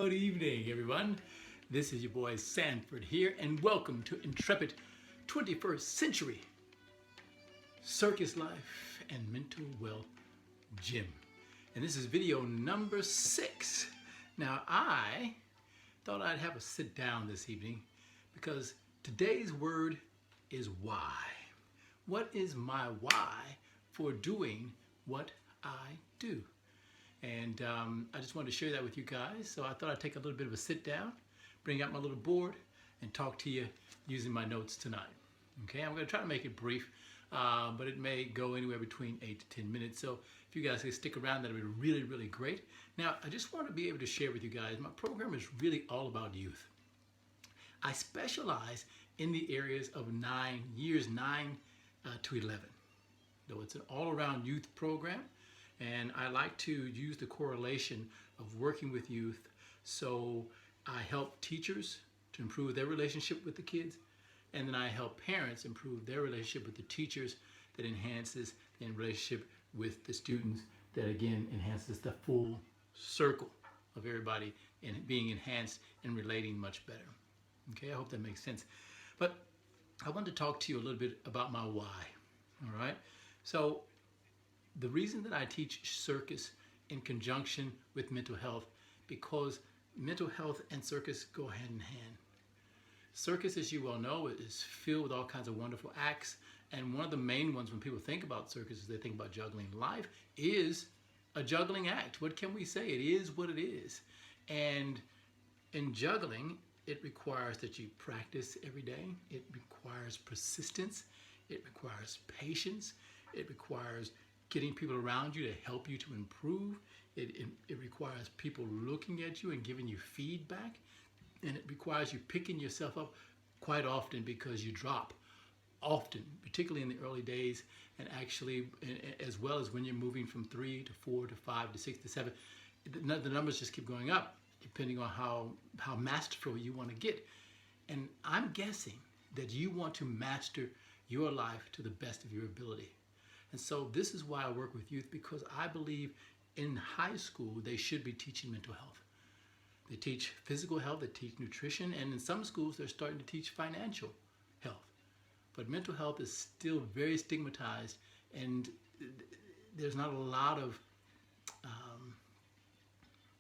Good evening, everyone. This is your boy Sanford here, and welcome to Intrepid 21st Century Circus Life and Mental Well Gym. And this is video number 6. Now, I thought I'd have a sit down this evening because today's word is why. What is my why for doing what I do? And I just wanted to share that with you guys. So I thought I'd take a little bit of a sit down, bring out my little board, and talk to you using my notes tonight. Okay, I'm going to try to make it brief, but it may go anywhere between 8 to 10 minutes. So if you guys can stick around, that'll be really, really great. Now, I just want to be able to share with you guys, my program is really all about youth. I specialize in the areas of years 9 to 11. So it's an all-around youth program. And I like to use the correlation of working with youth. So I help teachers to improve their relationship with the kids. And then I help parents improve their relationship with the teachers that enhances the relationship with the students that again enhances the full circle of everybody and being enhanced and relating much better. Okay, I hope that makes sense. But I want to talk to you a little bit about my why. All right. So the reason that I teach circus in conjunction with mental health, because mental health and circus go hand in hand. Circus, as you well know, is filled with all kinds of wonderful acts, and one of the main ones when people think about circus is they think about juggling. Life is a juggling act. What can we say? It is what it is. And in juggling, it requires that you practice every day. It requires persistence. It requires patience. It requires getting people around you to help you to improve. It requires people looking at you and giving you feedback. And it requires you picking yourself up quite often because you drop often, particularly in the early days, and actually as well as when you're moving from 3 to 4 to 5 to 6 to 7. The numbers just keep going up depending on how masterful you want to get. And I'm guessing that you want to master your life to the best of your ability. And so this is why I work with youth, because I believe in high school they should be teaching mental health. They teach physical health, they teach nutrition, and in some schools they're starting to teach financial health. But mental health is still very stigmatized, and there's not a lot of,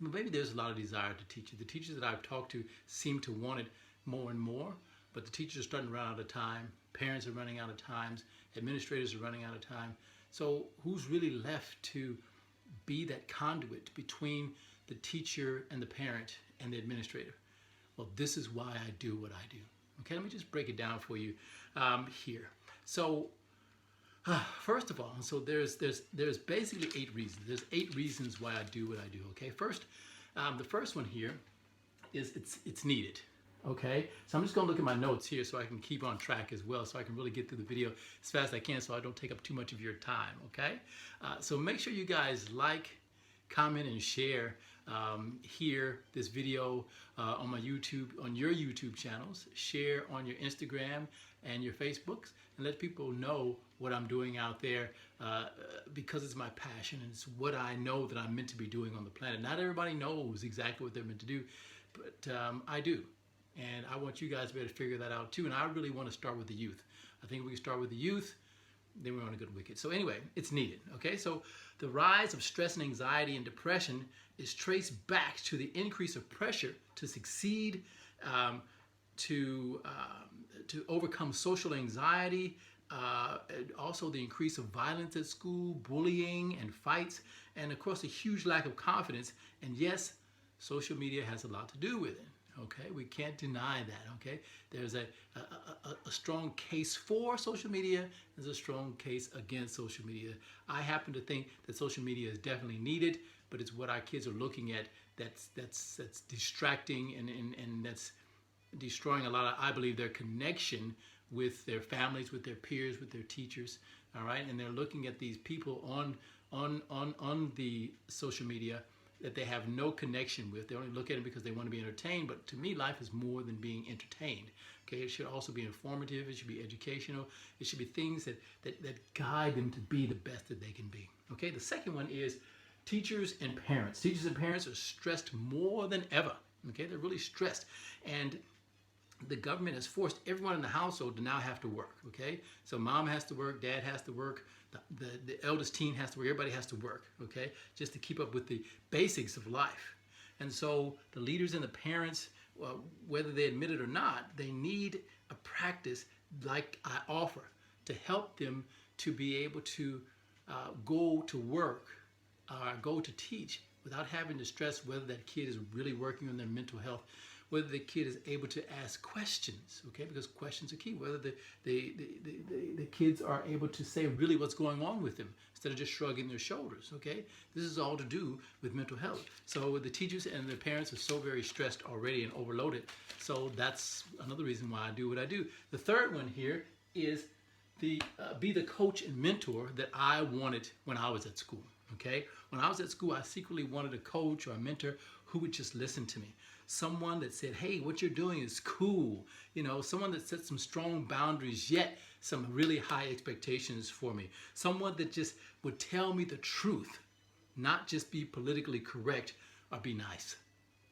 maybe there's a lot of desire to teach it. The teachers that I've talked to seem to want it more and more, but the teachers are starting to run out of time, parents are running out of time, administrators are running out of time. So who's really left to be that conduit between the teacher and the parent and the administrator? Well, this is why I do what I do. Okay, let me just break it down for you here. So first of all, so there's basically 8 reasons. There's 8 reasons why I do what I do. Okay, first, the first one here is it's needed. Okay, so I'm just going to look at my notes here so I can keep on track as well, so I can really get through the video as fast as I can so I don't take up too much of your time, okay? So make sure you guys like, comment, and share here this video on my YouTube, on your YouTube channels. Share on your Instagram and your Facebooks, and let people know what I'm doing out there because it's my passion and it's what I know that I'm meant to be doing on the planet. Not everybody knows exactly what they're meant to do, but I do. And I want you guys to be able to figure that out too. And I really want to start with the youth. I think we can start with the youth, then we're on a good wicket. So anyway, it's needed. Okay, so the rise of stress and anxiety and depression is traced back to the increase of pressure to succeed, to overcome social anxiety, and also the increase of violence at school, bullying and fights, and of course a huge lack of confidence. And yes, social media has a lot to do with it. Okay, we can't deny that. Okay, there's a strong case for social media. There's a strong case against social media. I happen to think that social media is definitely needed, but it's what our kids are looking at that's distracting and that's destroying a lot of, I believe, their connection with their families, with their peers, with their teachers. All right, and they're looking at these people on the social media that they have no connection with. They only look at it because they want to be entertained, but to me, life is more than being entertained. Okay, it should also be informative, it should be educational, it should be things that guide them to be the best that they can be. Okay, the second one is teachers and parents. Teachers and parents are stressed more than ever Okay, they're really stressed. And the government has forced everyone in the household to now have to work. Okay, so mom has to work, dad has to work, the eldest teen has to work, everybody has to work, okay, just to keep up with the basics of life. And so the leaders and the parents, whether they admit it or not, they need a practice like I offer to help them to be able to go to work, go to teach without having to stress whether that kid is really working on their mental health, whether the kid is able to ask questions, okay, because questions are key, whether the kids are able to say really what's going on with them instead of just shrugging their shoulders, okay? This is all to do with mental health. So the teachers and the parents are so very stressed already and overloaded. So that's another reason why I do what I do. The third one here is be the coach and mentor that I wanted when I was at school, okay? When I was at school, I secretly wanted a coach or a mentor who would just listen to me. Someone that said, hey, what you're doing is cool. You know, someone that set some strong boundaries, yet some really high expectations for me. Someone that just would tell me the truth, not just be politically correct or be nice,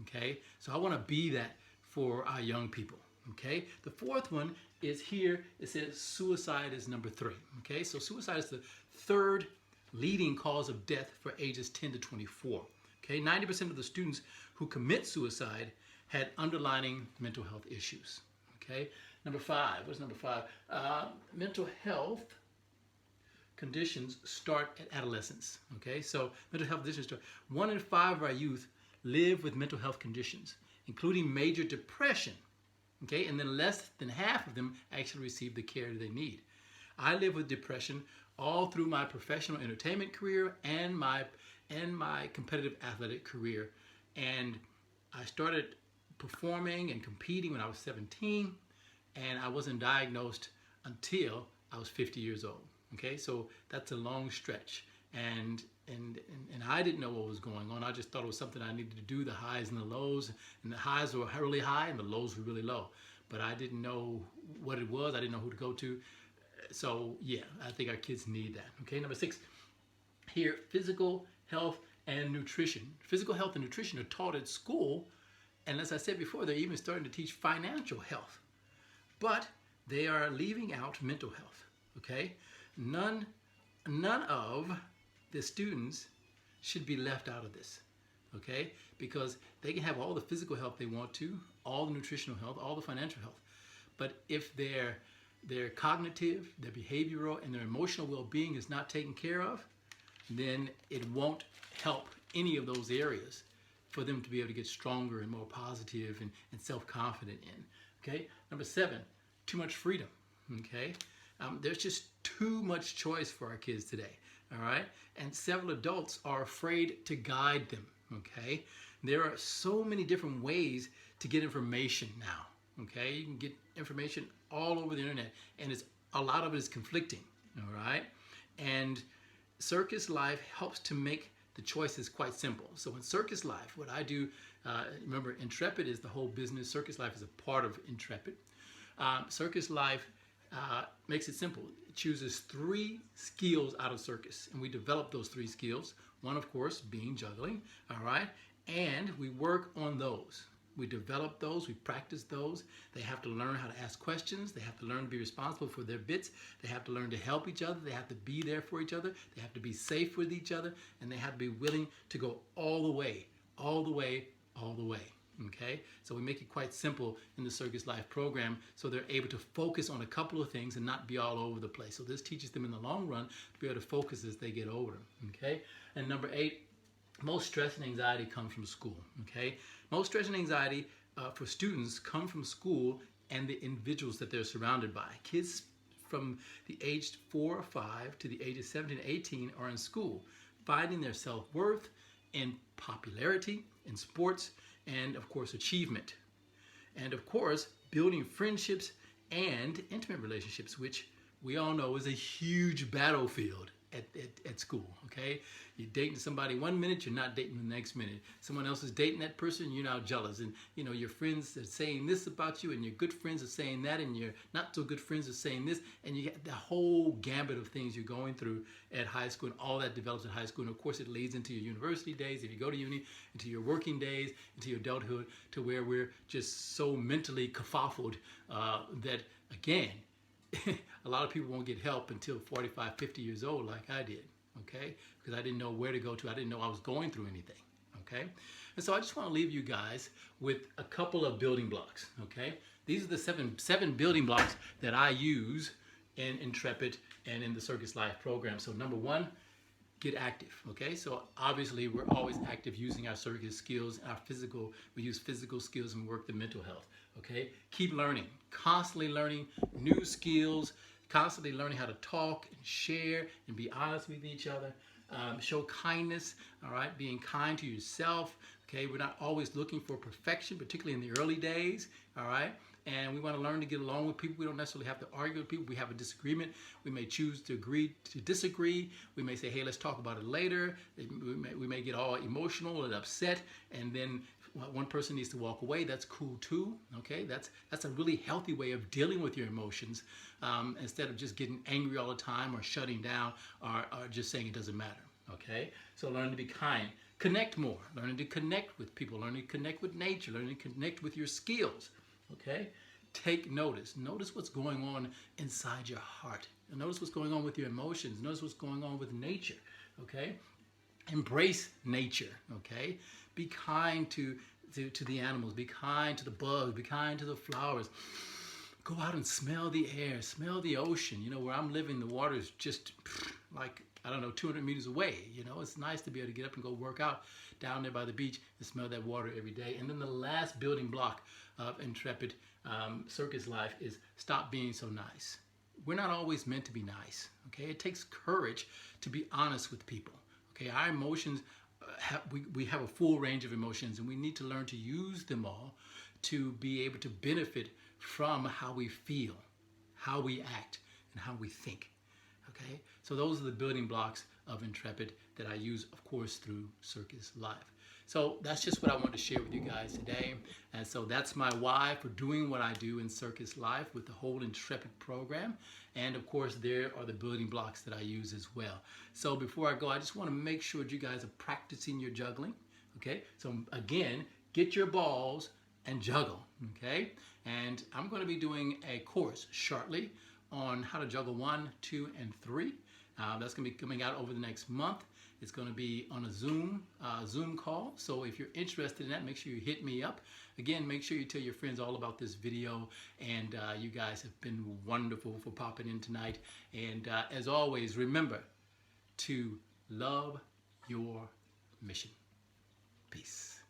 okay? So I want to be that for our young people, okay? The fourth one is here. It says suicide is number 3, okay? So suicide is the third leading cause of death for ages 10 to 24. Okay, 90% of the students who commit suicide had underlying mental health issues. Okay, number 5. What's number 5? Mental health conditions start at adolescence. Okay, so mental health conditions start. 1 in 5 of our youth live with mental health conditions, including major depression. Okay, and then less than half of them actually receive the care they need. I live with depression all through my professional entertainment career and my competitive athletic career. And I started performing and competing when I was 17, and I wasn't diagnosed until I was 50 years old. Okay, so that's a long stretch. And I didn't know what was going on. I just thought it was something I needed to do, the highs and the lows. And the highs were really high and the lows were really low. But I didn't know what it was. I didn't know who to go to. So yeah, I think our kids need that. Okay, number 6 here, physical health and nutrition. Physical health and nutrition are taught at school, and as I said before, they're even starting to teach financial health. But they are leaving out mental health. Okay, none of the students should be left out of this. Okay, because they can have all the physical health they want to, all the nutritional health, all the financial health, but if their cognitive, their behavioral, and their emotional well-being is not taken care of, then it won't help any of those areas for them to be able to get stronger and more positive and self-confident in. Okay, number 7, too much freedom. Okay, there's just too much choice for our kids today. All right, and several adults are afraid to guide them. Okay, there are so many different ways to get information now. Okay, you can get information all over the internet, and a lot of it is conflicting. All right, and Circus Life helps to make the choices quite simple. So in Circus Life, what I do, remember Intrepid is the whole business. Circus Life is a part of Intrepid. Circus Life makes it simple. It chooses 3 skills out of circus, and we develop those 3 skills. One, of course, being juggling, all right? And we work on those. We develop those, we practice those. They have to learn how to ask questions. They have to learn to be responsible for their bits. They have to learn to help each other. They have to be there for each other. They have to be safe with each other. And they have to be willing to go all the way, all the way, all the way. Okay? So we make it quite simple in the Circus Life program so they're able to focus on a couple of things and not be all over the place. So this teaches them in the long run to be able to focus as they get older. Okay? And number 8, most stress and anxiety come from school. Okay? Most stress and anxiety for students come from school and the individuals that they're surrounded by. Kids from the age 4 or 5 to the ages 17 and 18 are in school, finding their self-worth in popularity, in sports, and of course achievement. And of course, building friendships and intimate relationships, which we all know is a huge battlefield at school, okay? You're dating somebody one minute, you're not dating the next minute. Someone else is dating that person, you're now jealous. And, you know, your friends are saying this about you, and your good friends are saying that, and your not so good friends are saying this, and you get the whole gambit of things you're going through at high school, and all that develops at high school. And, of course, it leads into your university days, if you go to uni, into your working days, into your adulthood, to where we're just so mentally kerfuffled that, again, a lot of people won't get help until 45, 50 years old like I did, okay? Because I didn't know where to go to. I didn't know I was going through anything, okay? And so I just want to leave you guys with a couple of building blocks, okay? These are the seven building blocks that I use in Intrepid and in the Circus Life program. So number one, get active, okay? So obviously we're always active using our circus skills, we use physical skills and work the mental health, okay? Keep learning, constantly learning new skills, constantly learning how to talk and share and be honest with each other. Show kindness, all right? Being kind to yourself, okay? We're not always looking for perfection, particularly in the early days, all right? And we want to learn to get along with people. We don't necessarily have to argue with people. We have a disagreement. We may choose to agree to disagree. We may say, hey, let's talk about it later. We may get all emotional and upset, and then one person needs to walk away. That's cool too, okay? That's a really healthy way of dealing with your emotions, instead of just getting angry all the time or shutting down or just saying it doesn't matter, okay? So learn to be kind. Connect more. Learning to connect with people. Learning to connect with nature. Learning to connect with your skills. Okay? Take notice. Notice what's going on inside your heart. And notice what's going on with your emotions. Notice what's going on with nature. Okay? Embrace nature. Okay? Be kind to the animals. Be kind to the bugs. Be kind to the flowers. Go out and smell the air. Smell the ocean. You know, where I'm living, the water is just like, I don't know, 200 meters away. You know, it's nice to be able to get up and go work out down there by the beach and smell that water every day. And then the last building block of Intrepid Circus Life is stop being so nice. We're not always meant to be nice, okay? It takes courage to be honest with people, okay? Our emotions, we have a full range of emotions, and we need to learn to use them all to be able to benefit from how we feel, how we act, and how we think, okay? So those are the building blocks of Intrepid that I use, of course, through Circus Life. So that's just what I wanted to share with you guys today. And so that's my why for doing what I do in Circus Life with the whole Intrepid program. And of course, there are the building blocks that I use as well. So before I go, I just want to make sure that you guys are practicing your juggling. Okay, so again, get your balls and juggle. Okay, and I'm going to be doing a course shortly on how to juggle 1, 2, and 3. That's going to be coming out over the next month. It's going to be on a Zoom call. So if you're interested in that, make sure you hit me up. Again, make sure you tell your friends all about this video. And you guys have been wonderful for popping in tonight. And as always, remember to love your mission. Peace.